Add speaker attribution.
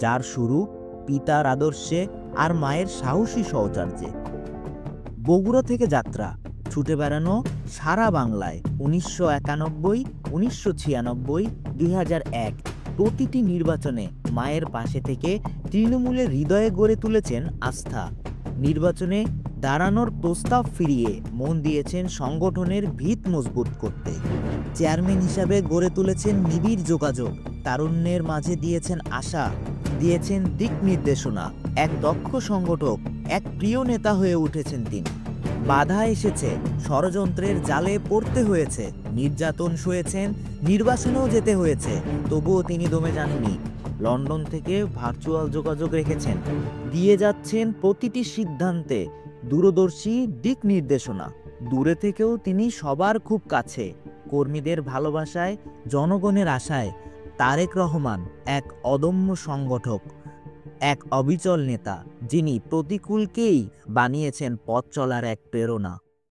Speaker 1: যার শুরু পিতার আদর্শে আর মায়ের সাহসী সহচর্যে। বগুড়া থেকে যাত্রা, ছুটে বেড়ানো সারা বাংলায় 1991, 1996, 2001 প্রতিটি নির্বাচনে মায়ের পাশে থেকে তৃণমূলের হৃদয়ে গড়ে তুলেছেন আস্থা। নির্বাচনে দাঁড়ানোর প্রস্তাব ফিরিয়ে মন দিয়েছেন সংগঠনের ভিত মজবুত করতে। চেয়ারম্যান হিসাবে গড়ে তুলেছেন নিবিড় যোগাযোগ, তারুণ্যের মাঝে দিয়েছেন আশা, দিয়েছেন দিক নির্দেশনা। এক দক্ষ সংগঠক, এক প্রিয় নেতা হয়ে উঠেছেন তিনি। বাধা এসেছে, ষড়যন্ত্রের জালে পড়তে হয়েছে, নির্যাতন সয়েছেন, নির্বাচনেও যেতে হয়েছে, তবুও তিনি দমে যাননি। লন্ডন থেকে ভার্চুয়াল যোগাযোগ রেখেছেন, দিয়ে যাচ্ছেন প্রতিটি সিদ্ধান্তে দূরদর্শী দিক নির্দেশনা। দূরে থেকেও তিনি সবার খুব কাছে, কর্মীদের ভালোবাসায়, জনগণের আশায়। তারেক রহমান এক অদম্য সংগঠক, এক অবিচল নেতা, যিনি প্রতিকূলকেই বানিয়েছেন পথ চলার এক প্রেরণা।